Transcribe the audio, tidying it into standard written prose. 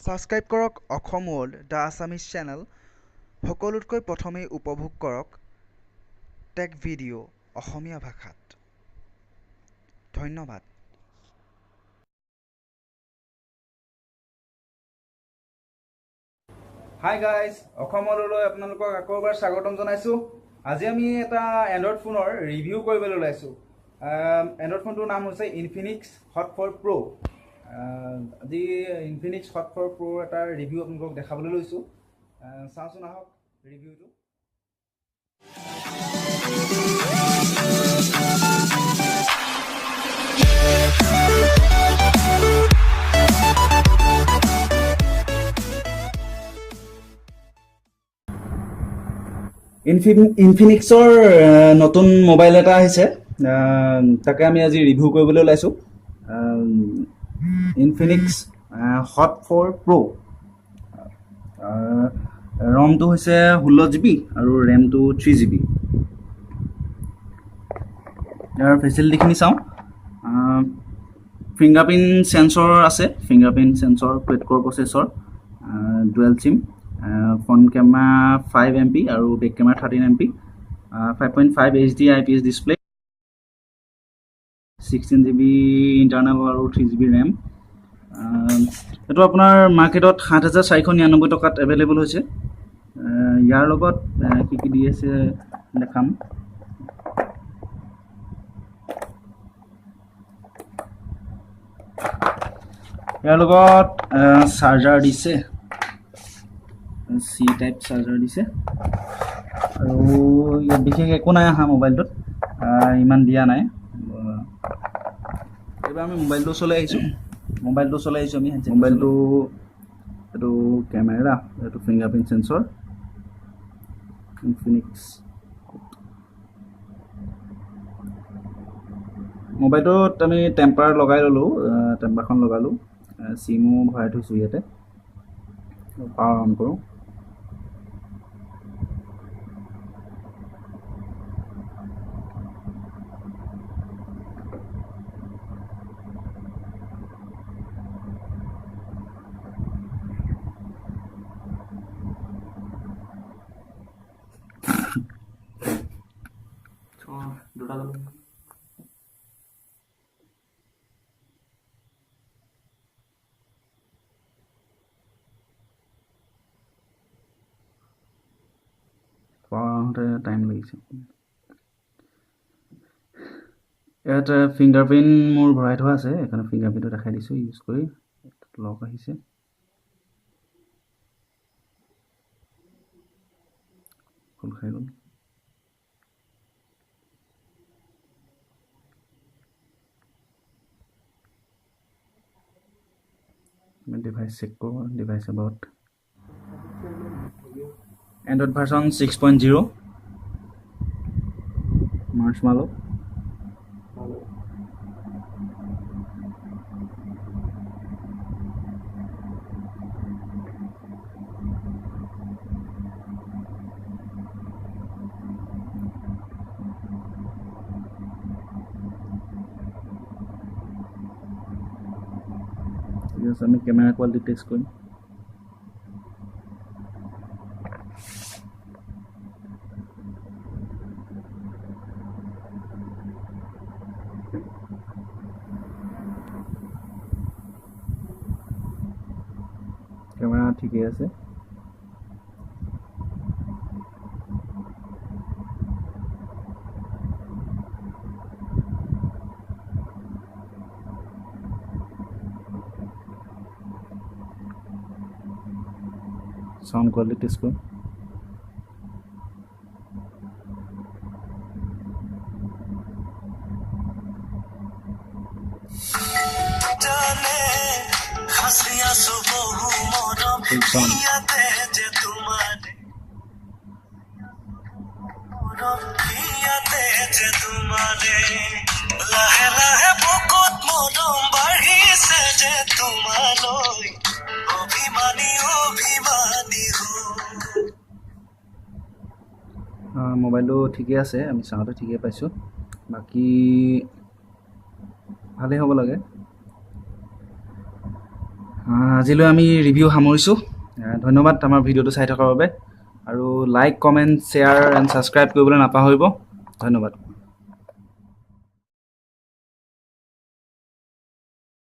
Subscribe কৰক Assam world the Assamese channel সকলোতকৈ প্ৰথমে উপভোগ কৰক টেক ভিডিঅ' অসমীয়া ভাষাত ধন্যবাদ হাই গাইজ অসমলৈ আপোনালোকক আকৌ এবাৰ স্বাগতম জনাইছোঁ আজি আমি এটা এণ্ড্ৰইড ফোনৰ ৰিভিউ কৰিবলৈ ওলাইছোঁ এণ্ড্ৰইড ফোনটোৰ নাম হৈছে ইনফিনিক্স হট 4 প্ৰ' আজি ইনফিনিক্স হট 4 প্ৰ' এটা ৰিভিউ আপোনালোকক দেখাবলৈ লৈছোঁ চাওঁচোন আহক ৰিভিউটো ইনফিনিক্সৰ নতুন মোবাইল এটা আহিছে তাকে আমি আজি ৰিভিউ কৰিবলৈ ওলাইছোঁ ইনফিনিক্স হট 4 প্ৰ' ৰমটো হৈছে 16 GB আৰু ৰেমটো 3 GB ইয়াৰ ফেচিলিটিখিনি চাওঁ ফিংগাৰপ্ৰিণ্ট চেন্সৰ আছে fingerprint sensor quad core processor dual SIM front camera 5 MP আৰু back camera 13 MP 5.5 HD IPS display 16 GB internal আৰু 3 GB RAM এটো আপোনাৰ মাৰ্কেটত 7499 টকাত अवेलेबल হৈছে ইয়াৰ লগত কি কি দি আছে দেখাম ইয়াৰ লগত চাৰ্জাৰ দিছে C টাইপ চাৰ্জাৰ দিছে আৰু ইয়াত বিশেষ একো নাই হা মোবাইলটোত ইমান দিয়া নাই এবাৰ আমি মোবাইলটো চলাই আহিছোঁ আমি মোবাইলটো এটো কেমেৰা এটো ফিংগাৰপ্ৰিণ্ট সেন্সৰ ইনফিনিক্স মোবাইলটোত আমি টেম্পাৰ লগাই ললো টেম্পাৰখন লগালো সিমো ভৰাই থৈছোঁ ইয়াতে পাৱাৰ অন কৰোঁ টাইম লাগিছে ইয়াত ফিংগাৰপ্ৰিণ্ট মোৰ ভৰাই থোৱা আছে এখানে ফিংগাৰপ্ৰিণ্টটো দেখাই দিছোঁ ইউজ কৰি লক আহিছে খোল খাই গ'ল ডিভাইচ চেক কৰোঁ device about Android version 6.0 Marshmallow Yes, আমি camera quality test করি ক্যামেরা ঠিকই আছে साउंड क्वालिटी इसको মোবাইলটো ঠিকই আছে আমি চাওঁতে ঠিকই পাইছোঁ বাকি ভালেই হ'ব লাগে আজিলৈ আমি ৰিভিউ সামৰিছোঁ। ধন্যবাদ আমাৰ ভিডিঅ'টো চাই থকাৰ বাবে, আৰু like, comment, share and subscribe কৰিবলৈ নাপাহৰিব। ধন্যবাদ।